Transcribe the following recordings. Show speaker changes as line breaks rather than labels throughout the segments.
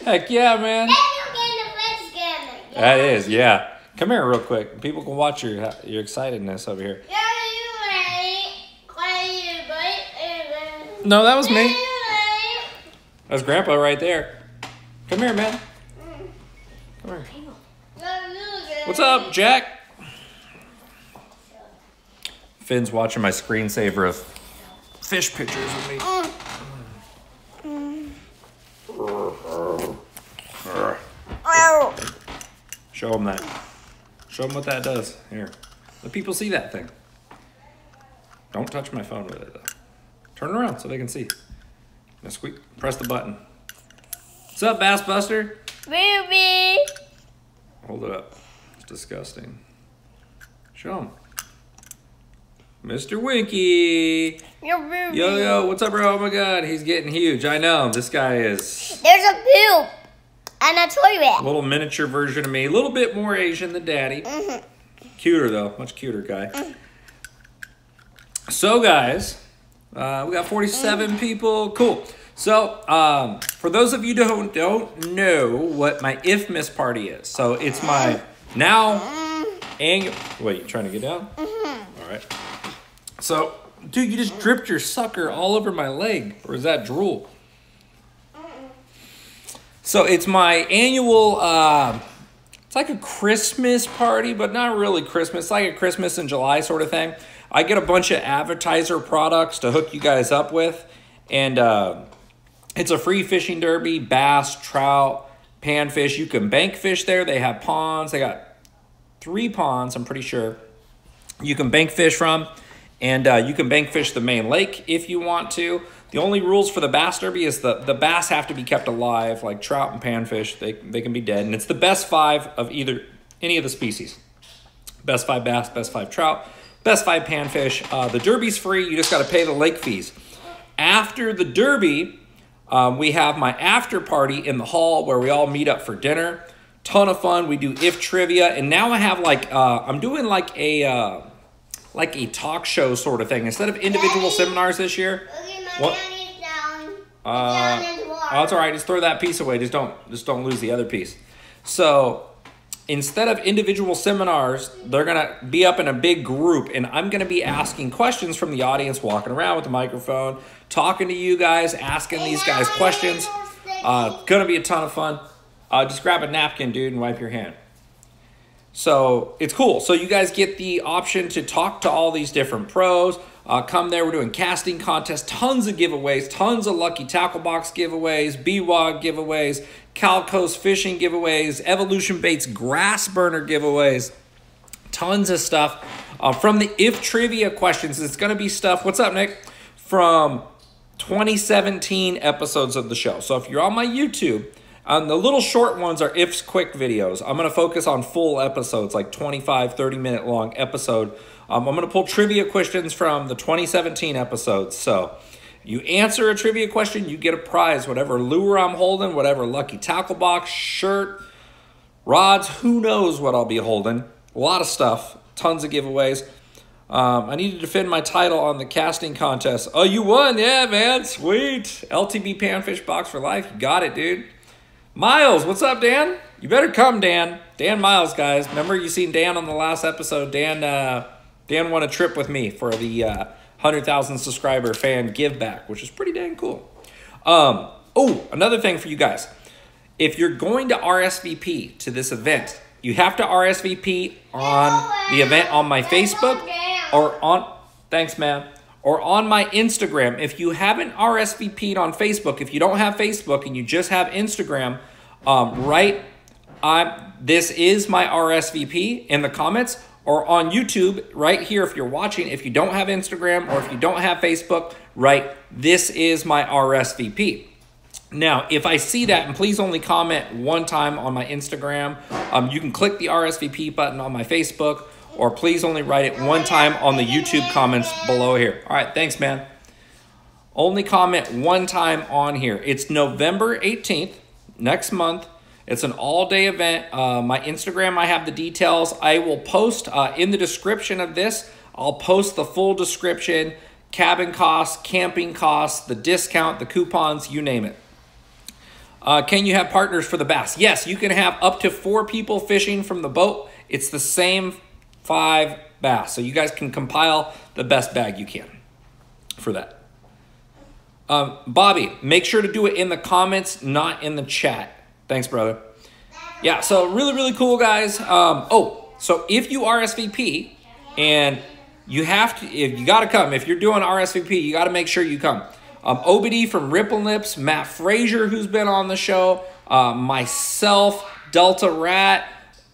Heck yeah, man. That is, yeah. Come here real quick. People can watch your excitedness over here. No, that was me. That's Grandpa right there. Come here, man. Come here. What's up, Jack? Finn's watching my screensaver of fish pictures with me. Show them that. Show them what that does. Here. Let people see that thing. Don't touch my phone with it, though. Turn it around so they can see. Now squeak. Press the button. What's up, Bass Buster?
Ruby.
Hold it up. It's disgusting. Show them. Mr. Winky. Yo, what's up, bro? Oh my God, he's getting huge. I know, this guy is...
There's a poop and a toilet.
A little miniature version of me. A little bit more Asian than Daddy. Cuter, though. Much cuter guy. So, guys, we got 47 people. Cool. So, for those of you who don't know what my Ifmas party is. So, it's my now annual... Wait, you trying to get down? All right. So, dude, you just dripped your sucker all over my leg. Or is that drool? So, it's my annual, it's like a Christmas party, but not really Christmas. It's like a Christmas in July sort of thing. I get a bunch of advertiser products to hook you guys up with. And it's a free fishing derby, bass, trout, panfish. You can bank fish there. They have ponds. They got 3 ponds, I'm pretty sure, you can bank fish from. And you can bank fish the main lake if you want to. The only rules for the bass derby is the bass have to be kept alive, like trout and panfish. They can be dead. And it's the best 5 of any of the species. Best 5 bass, best 5 trout, best 5 panfish. The derby's free. You just got to pay the lake fees. After the derby, we have my after party in the hall where we all meet up for dinner. Ton of fun. We do if trivia. And now I have like, I'm doing like a talk show sort of thing. Instead of individual seminars this year. What? Oh, that's all right. Just throw that piece away. Just don't lose the other piece. So instead of individual seminars, they're gonna be up in a big group, and I'm gonna be asking questions from the audience, walking around with the microphone, talking to you guys, asking these guys questions. Gonna be a ton of fun. Just grab a napkin, dude, and wipe your hand. So it's cool. So you guys get the option to talk to all these different pros. Come there. We're doing casting contests, tons of giveaways, tons of lucky tackle box giveaways, BWOG giveaways, Calco's fishing giveaways, Evolution Baits grass burner giveaways, tons of stuff. From the if trivia questions, it's going to be stuff, what's up, Nick? From 2017 episodes of the show. So if you're on my YouTube, the little short ones are ifs quick videos. I'm going to focus on full episodes, like 25, 30-minute long episode. I'm going to pull trivia questions from the 2017 episodes. So you answer a trivia question, you get a prize. Whatever lure I'm holding, whatever lucky tackle box, shirt, rods, who knows what I'll be holding. A lot of stuff, tons of giveaways. I need to defend my title on the casting contest. Oh, you won. Yeah, man. Sweet. LTB Panfish box for life. You got it, dude. Miles, what's up, Dan? You better come, Dan. Dan Miles, guys. Remember you seen Dan on the last episode. Dan won a trip with me for the 100,000 subscriber fan give back, which is pretty dang cool. Oh, another thing for you guys. If you're going to RSVP to this event, you have to RSVP on the event on my Facebook or on, thanks, man, or on my Instagram. If you haven't RSVP'd on Facebook, if you don't have Facebook and you just have Instagram, this is my RSVP in the comments. Or on YouTube, right here, if you're watching, if you don't have Instagram or if you don't have Facebook, right, this is my RSVP. Now, if I see that, and please only comment one time on my Instagram, you can click the RSVP button on my Facebook, or please only write it one time on the YouTube comments below here. All right, thanks, man. Only comment one time on here. It's November 18th, next month. It's an all-day event. My Instagram, I have the details. I will post in the description of this. I'll post the full description, cabin costs, camping costs, the discount, the coupons, you name it. Can you have partners for the bass? Yes, you can have up to 4 people fishing from the boat. It's the same 5 bass. So you guys can compile the best bag you can for that. Bobby, make sure to do it in the comments, not in the chat. Thanks, brother. Yeah, so really, really cool, guys. So if you RSVP and you have to, if you got to come, if you're doing RSVP, you got to make sure you come. Obi from Rippn Lipps, Matt Frazier, who's been on the show, myself, Delta Rat,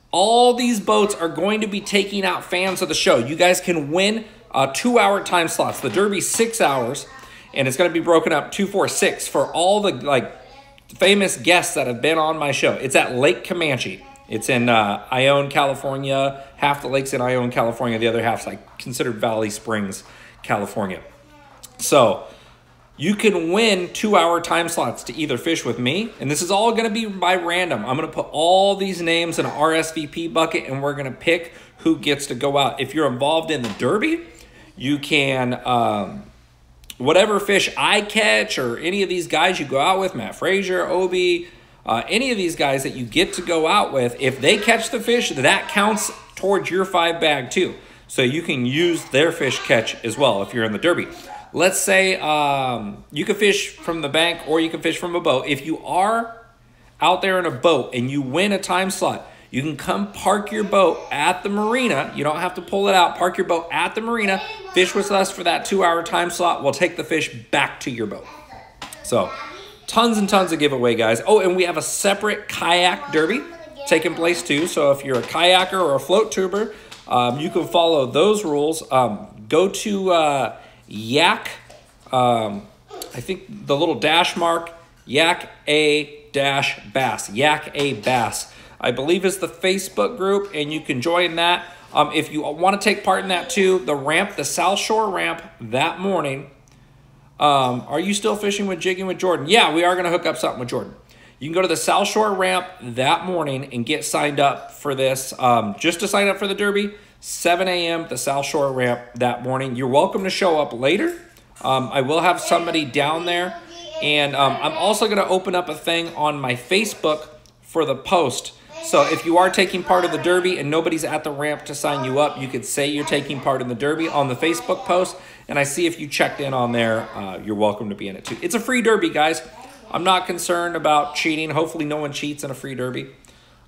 all these boats are going to be taking out fans of the show. You guys can win 2-hour time slots. The derby's 6 hours, and it's going to be broken up 2, 4, 6 for all the famous guests that have been on my show. It's at Lake Comanche. It's in Ione, California. Half the lake's in Ione, California. The other half's considered Valley Springs, California. So you can win 2-hour time slots to either fish with me, and this is all going to be by random. I'm going to put all these names in an RSVP bucket, and we're going to pick who gets to go out. If you're involved in the derby, you can, whatever fish I catch or any of these guys you go out with, Matt Frazier, Obi, any of these guys that you get to go out with, if they catch the fish, that counts towards your 5 bag too. So you can use their fish catch as well if you're in the derby. Let's say you can fish from the bank or you can fish from a boat. If you are out there in a boat and you win a time slot, you can come park your boat at the marina. You don't have to pull it out. Park your boat at the marina. Fish with us for that 2-hour time slot. We'll take the fish back to your boat. So tons and tons of giveaway, guys. Oh, and we have a separate kayak derby taking place too. So if you're a kayaker or a float tuber, you can follow those rules. Go to Yak, I think the little dash mark, Yak A dash Bass, Yak A Bass, I believe is the Facebook group, and you can join that. If you want to take part in that too, the ramp, the South Shore ramp that morning. Are you still fishing with jigging with Jordan? Yeah, we are going to hook up something with Jordan. You can go to the South Shore ramp that morning and get signed up for this. Just to sign up for the derby, 7 a.m. the South Shore ramp that morning. You're welcome to show up later. I will have somebody down there. And I'm also going to open up a thing on my Facebook for the post. So if you are taking part of the derby and nobody's at the ramp to sign you up, you could say you're taking part in the derby on the Facebook post. And I see if you checked in on there, you're welcome to be in it too. It's a free derby, guys. I'm not concerned about cheating. Hopefully no one cheats in a free derby.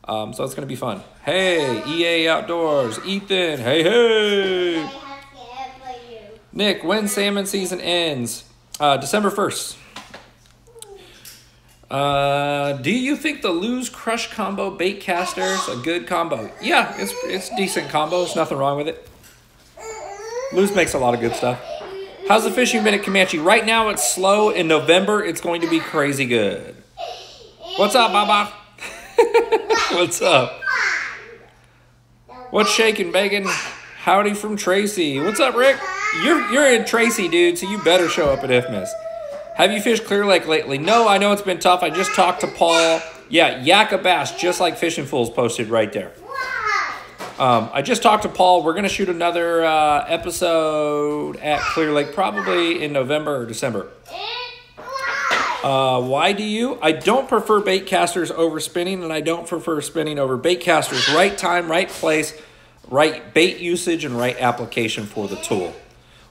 So it's going to be fun. Hey, EA Outdoors. Ethan. Hey, hey. Nick, when salmon season ends? December 1st. Do you think the Lew's Crush combo bait caster is a good combo? Yeah, it's decent combo. There's nothing wrong with it. Lew's makes a lot of good stuff. How's the fishing been at Comanche? Right now it's slow. In November, it's going to be crazy good. What's up, Baba? What's up? What's shaking, Bacon? Howdy from Tracy. What's up, Rick? You're in Tracy, dude, so you better show up at IFMIS. Have you fished Clear Lake lately? No, I know it's been tough. I just talked to Paul. Yeah, Yakka Bass, just like Fishing Fools posted right there. I just talked to Paul. We're going to shoot another episode at Clear Lake probably in November or December. Why do you? I don't prefer bait casters over spinning, and I don't prefer spinning over bait casters. Right time, right place, right bait usage, and right application for the tool.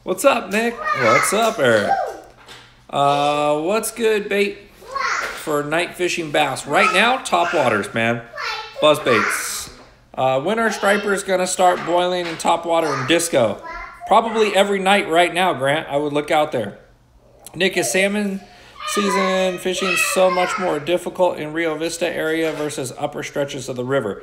What's up, Nick? What's up, Eric? What's good bait for night fishing bass? Right now, top waters, man. Buzz baits. When are stripers going to start boiling in top water and disco? Probably every night right now, Grant. I would look out there. Nick, is salmon season fishing so much more difficult in Rio Vista area versus upper stretches of the river?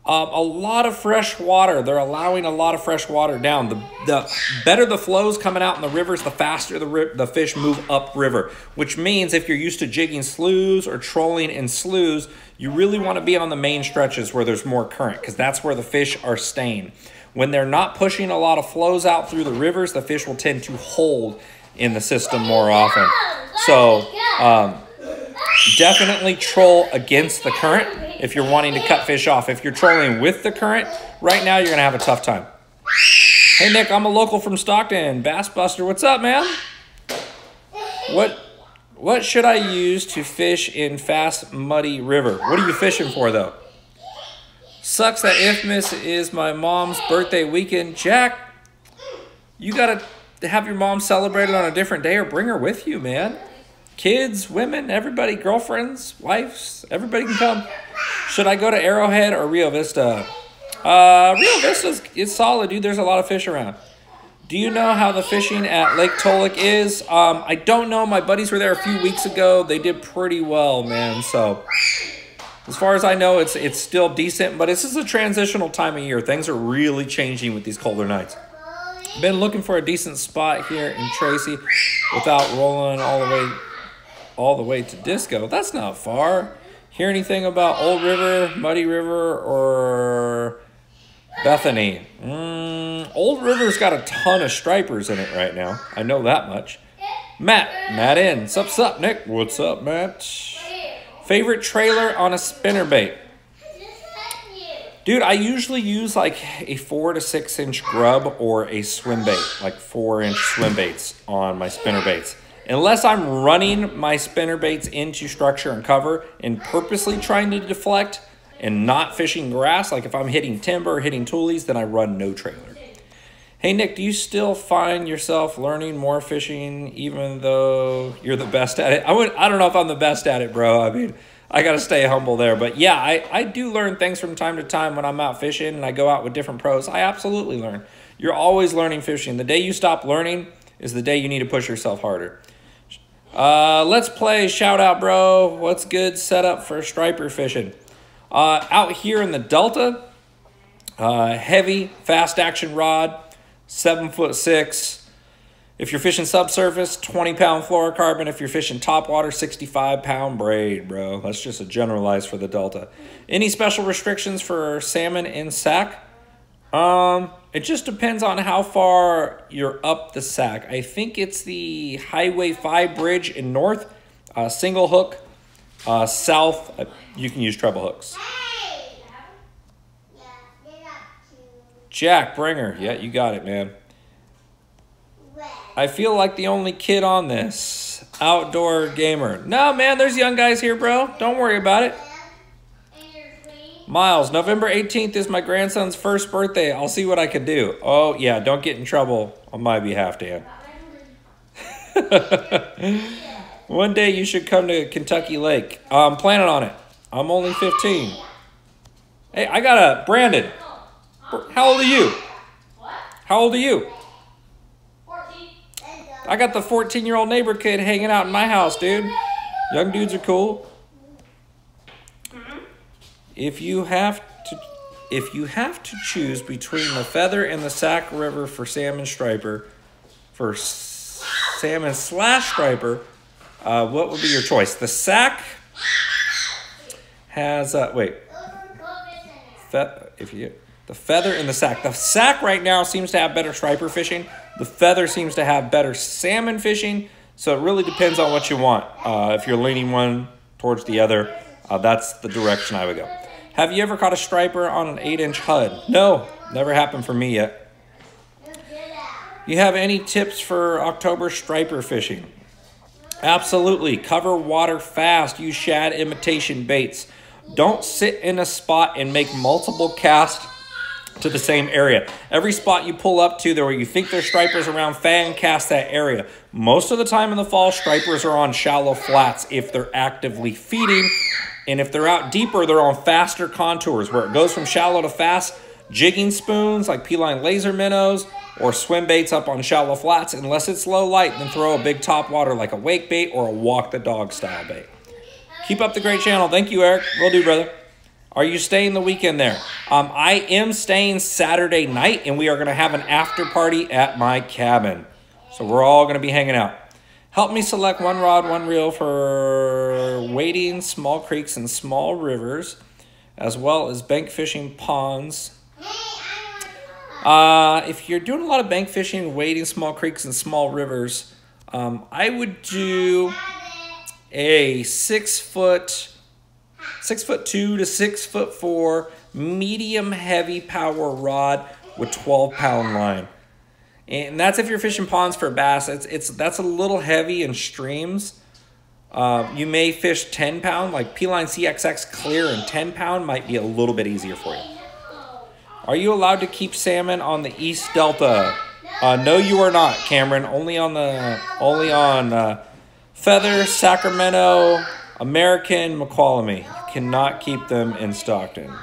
A lot of fresh water. They're allowing a lot of fresh water down. The better the flows coming out in the rivers, the faster the fish move upriver, which means if you're used to jigging sloughs or trolling in sloughs, you really want to be on the main stretches where there's more current, because that's where the fish are staying. When they're not pushing a lot of flows out through the rivers, the fish will tend to hold in the system more often. So definitely troll against the current if you're wanting to cut fish off. If you're trolling with the current, right now you're going to have a tough time. Hey, Nick, I'm a local from Stockton. Bass Buster, what's up, man? What should I use to fish in fast, muddy river? What are you fishing for, though? Sucks that Ifmas is my mom's birthday weekend. Jack, you got to have your mom celebrated on a different day or bring her with you, man. Kids, women, everybody, girlfriends, wives, everybody can come. Should I go to Arrowhead or Rio Vista? Rio Vista is solid, dude. There's a lot of fish around. Do you know how the fishing at Lake Tolick is? I don't know. My buddies were there a few weeks ago. They did pretty well, man. So as far as I know, it's still decent, but this is a transitional time of year. Things are really changing with these colder nights. Been looking for a decent spot here in Tracy without rolling all the way to Disco. That's not far. Hear anything about Old River, Muddy River, or Bethany? Old River's got a ton of stripers in it right now. I know that much. Matt in. Sup, Nick? What's up, Matt? Favorite trailer on a spinnerbait? Dude, I usually use like a 4 to 6 inch grub or a swim bait, like 4-inch swim baits on my spinnerbaits. Unless I'm running my spinnerbaits into structure and cover and purposely trying to deflect and not fishing grass, like if I'm hitting timber or hitting toolies, then I run no trailer. Hey, Nick, do you still find yourself learning more fishing even though you're the best at it? I don't know if I'm the best at it, bro. I mean, I got to stay humble there. But yeah, I do learn things from time to time when I'm out fishing and I go out with different pros. I absolutely learn. You're always learning fishing. The day you stop learning is the day you need to push yourself harder. Let's play Shout Out, bro. What's good setup for striper fishing? Out here in the Delta, heavy, fast action rod, 7'6". If you're fishing subsurface, 20-pound fluorocarbon. If you're fishing topwater, 65-pound braid, bro. That's just a generalized for the Delta. Any special restrictions for salmon in Sac? It just depends on how far you're up the Sac. I think it's the Highway 5 bridge in north, single hook. South, you can use treble hooks. Jack, Bringer. Yeah, you got it, man. I feel like the only kid on this. Outdoor gamer. No, man, there's young guys here, bro. Don't worry about it. Miles, November 18th is my grandson's first birthday. I'll see what I can do. Oh, yeah, don't get in trouble on my behalf, Dan. One day you should come to Kentucky Lake. I'm planning on it. I'm only 15. Hey, I got a Brandon. How old are you? How old are you? 14. I got the 14-year-old neighbor kid hanging out in my house, dude. Young dudes are cool. If you have to choose between the Feather and the Sac River for salmon striper, for salmon / striper, what would be your choice? The Sac has the Feather and the Sac. The Sac right now seems to have better striper fishing. The Feather seems to have better salmon fishing. So it really depends on what you want. If you're leaning one towards the other, that's the direction I would go. Have you ever caught a striper on an 8-inch HUD? No, never happened for me yet. You have any tips for October striper fishing? Absolutely. Cover water fast. Use shad imitation baits. Don't sit in a spot and make multiple casts to the same area. Every spot you pull up to there where you think there's stripers around, fan cast that area. Most of the time in the fall, stripers are on shallow flats if they're actively feeding. And if they're out deeper, they're on faster contours where it goes from shallow to fast. Jigging spoons like P-line laser minnows or swim baits up on shallow flats. Unless it's low light, then throw a big top water like a wake bait or a walk the dog style bait. Keep up the great channel. Thank you, Eric. Will do, brother. Are you staying the weekend there? I am staying Saturday night, and we are going to have an after party at my cabin. So we're all going to be hanging out. Help me select one rod, one reel for wading small creeks and small rivers, as well as bank fishing ponds. If you're doing a lot of bank fishing, wading small creeks and small rivers, I would do a 6'2" to 6'4" medium heavy power rod with 12-pound line. And that's if you're fishing ponds for bass. That's a little heavy in streams. You may fish 10-pound, like P-Line CXX clear and 10-pound might be a little bit easier for you. Are you allowed to keep salmon on the East Delta? No, you are not, Cameron. Only on Feather, Sacramento, American, McQualamy. You cannot keep them in Stockton.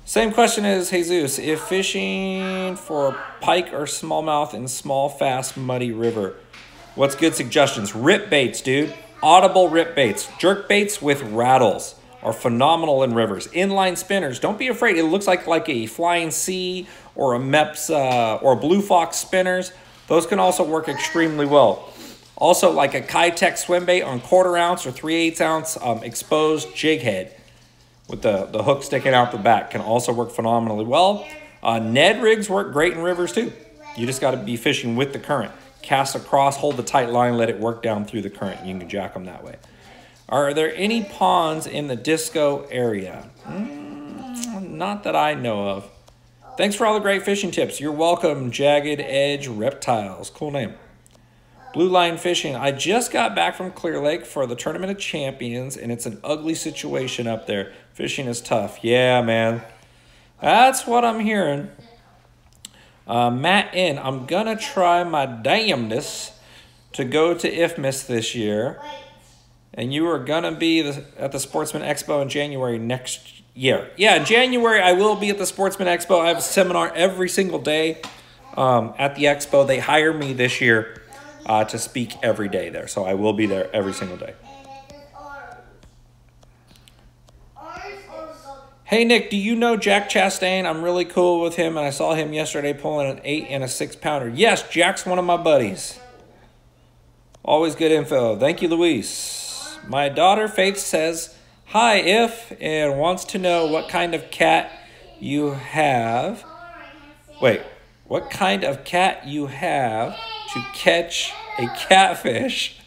Same question as Jesus. If fishing for pike or smallmouth in small, fast, muddy river, what's good suggestions? Rip baits, dude. Audible rip baits. Jerk baits with rattles are phenomenal in rivers. Inline spinners, don't be afraid. It looks like a Flying C or a Mepps or Blue Fox spinners. Those can also work extremely well. Also, like a Kitech swim bait on 1/4 ounce or 3/8 ounce exposed jig head with the hook sticking out the back can also work phenomenally well. Ned rigs work great in rivers too. You just got to be fishing with the current. Cast across, hold the tight line, let it work down through the current. You can jack them that way. Are there any ponds in the Disco area? Not that I know of. Thanks for all the great fishing tips. You're welcome, Jagged Edge Reptiles. Cool name. Blue line fishing. I just got back from Clear Lake for the Tournament of Champions, and it's an ugly situation up there. Fishing is tough. Yeah, man. That's what I'm hearing. Matt N. I'm going to try my damnedest to go to IFMIS this year. And you are going to be at the Sportsman Expo in January next year. Yeah, in January I will be at the Sportsman Expo. I have a seminar every single day at the Expo. They hire me this year to speak every day there. So I will be there every single day. Hey, Nick, do you know Jack Chastain? I'm really cool with him, and I saw him yesterday pulling an 8 and a 6-pounder. Yes, Jack's one of my buddies. Always good info. Thank you, Luis. My daughter, Faith, says, hi, If, and wants to know what kind of cat you have. Wait, what kind of cat you have to catch a catfish?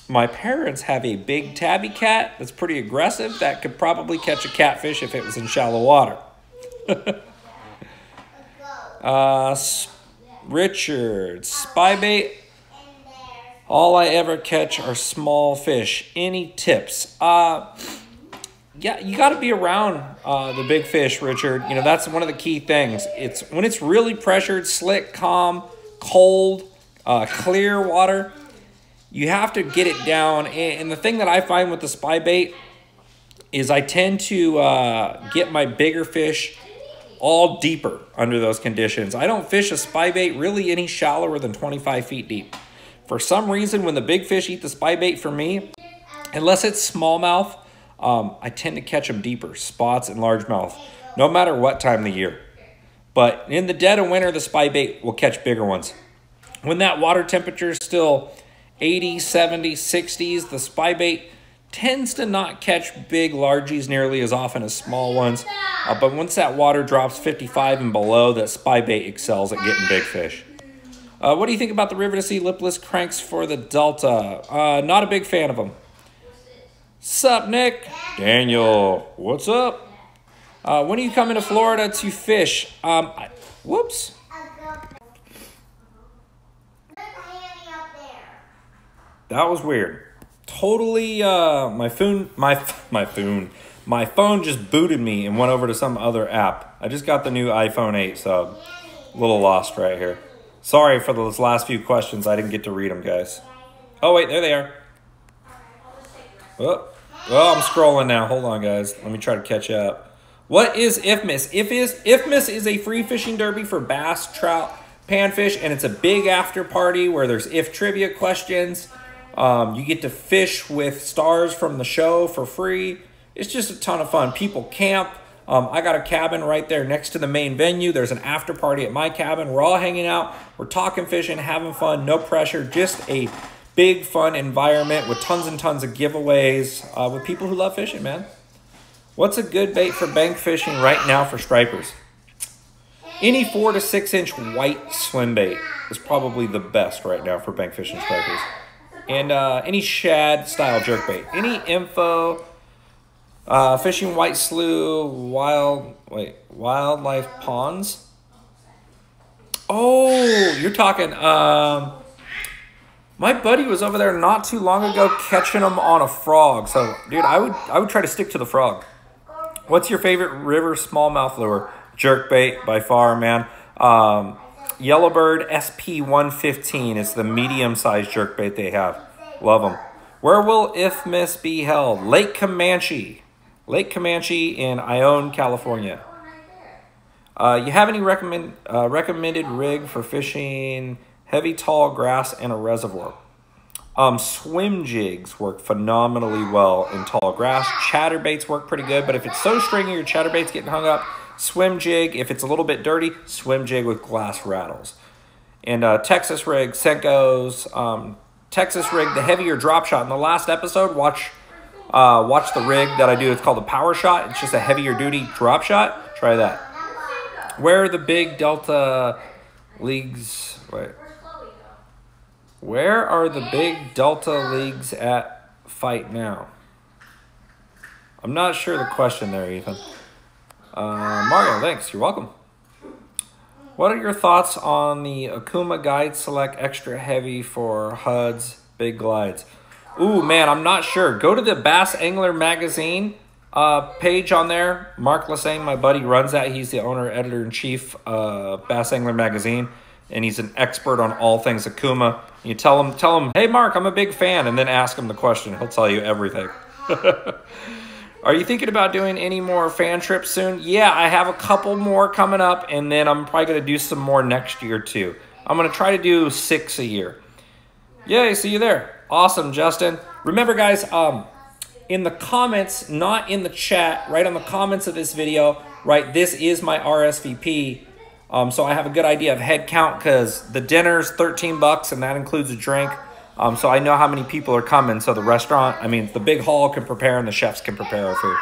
My parents have a big tabby cat that's pretty aggressive that could probably catch a catfish if it was in shallow water. Richard, spy bait. All I ever catch are small fish. Any tips? Yeah, you got to be around the big fish, Richard. You know, that's one of the key things. It's when it's really pressured, slick, calm, cold, clear water. You have to get it down. And the thing that I find with the spy bait is I tend to get my bigger fish all deeper under those conditions. I don't fish a spy bait really any shallower than 25 feet deep. For some reason, when the big fish eat the spy bait for me, unless it's smallmouth, I tend to catch them deeper, spots and largemouth, no matter what time of the year. But in the dead of winter, the spy bait will catch bigger ones. When that water temperature is still 80s, 70s, 60s, the spy bait tends to not catch big largies nearly as often as small ones. But once that water drops 55 and below, that spy bait excels at getting big fish. What do you think about the River to Sea lipless cranks for the Delta? Not a big fan of them. Sup, Nick? Daniel, what's up? When are you coming to Florida to fish? Whoops. That was weird. Totally, my phone just booted me and went over to some other app. I just got the new iPhone 8, so a little lost right here. Sorry for those last few questions. I didn't get to read them, guys. Oh, wait, there they are. Oh, I'm scrolling now. Hold on, guys. Let me try to catch up. What is IFMIS? IFMIS is a free fishing derby for bass, trout, panfish, and it's a big after party where there's if trivia questions. You get to fish with stars from the show for free. It's just a ton of fun. People camp. I got a cabin right there next to the main venue. There's an after party at my cabin. We're all hanging out. We're talking fishing, having fun, no pressure. Just a big, fun environment with tons and tons of giveaways with people who love fishing, man. What's a good bait for bank fishing right now for stripers? Any 4 to 6 inch white swim bait is probably the best right now for bank fishing stripers. And any shad style jerkbait. Any info, fishing white slough, wildlife ponds. Oh, you're talking My buddy was over there not too long ago catching them on a frog. So, dude, I would try to stick to the frog. What's your favorite river smallmouth lure? Jerkbait by far, man. Yellowbird SP115 is the medium-sized jerkbait they have. Love them. Where will IFMIS be held? Lake Comanche. Lake Comanche in Ione, California. You have any recommended rig for fishing heavy tall grass in a reservoir? Swim jigs work phenomenally well in tall grass. Chatterbaits work pretty good, but if it's so stringy your chatterbait's getting hung up, swim jig. If it's a little bit dirty, swim jig with glass rattles. And Texas rig, Senko's, Texas rig, the heavier drop shot. In the last episode, watch the rig that I do. It's called the Power Shot. It's just a heavier duty drop shot. Try that. Where are the big Delta leagues? Wait. Where are the big Delta leagues at fight now? I'm not sure the question there, Ethan. Mario, thanks. You're welcome. What are your thoughts on the Okuma Guide Select Extra Heavy for HUDs Big Glides? Ooh, man, I'm not sure. Go to the Bass Angler Magazine page on there. Mark Lassane, my buddy, runs that. He's the owner, editor-in-chief of Bass Angler Magazine, and he's an expert on all things Okuma. You tell him, hey, Mark, I'm a big fan, and then ask him the question. He'll tell you everything. Are you thinking about doing any more fan trips soon? Yeah, I have a couple more coming up, and then I'm probably going to do some more next year, too. I'm going to try to do 6 a year. Yay, see you there. Awesome, Justin. Remember, guys, in the comments, not in the chat, right on the comments of this video, right, this is my RSVP. So I have a good idea of head count because the dinner's $13 and that includes a drink. So I know how many people are coming. So the restaurant, I mean, the big hall can prepare and the chefs can prepare our food.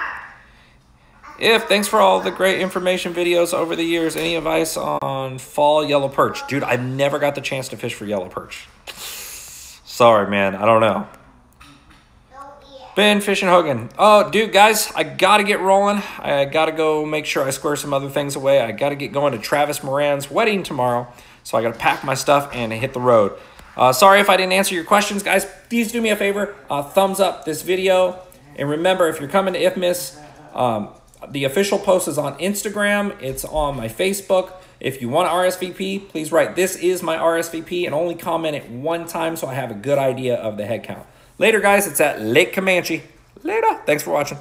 Thanks for all the great information videos over the years. Any advice on fall yellow perch? Dude, I've never got the chance to fish for yellow perch. Sorry, man. I don't know. Ben Fishing Hogan. Oh, dude, guys, I got to get rolling. I got to go make sure I square some other things away. I got to get going to Travis Moran's wedding tomorrow. So I got to pack my stuff and hit the road. Sorry if I didn't answer your questions, guys. Please do me a favor. Thumbs up this video. And remember, if you're coming to IFMIS, the official post is on Instagram. It's on my Facebook. If you want to RSVP, please write, "This is my RSVP," and only comment it one time so I have a good idea of the head count. Later, guys. It's at Lake Comanche. Later. Thanks for watching.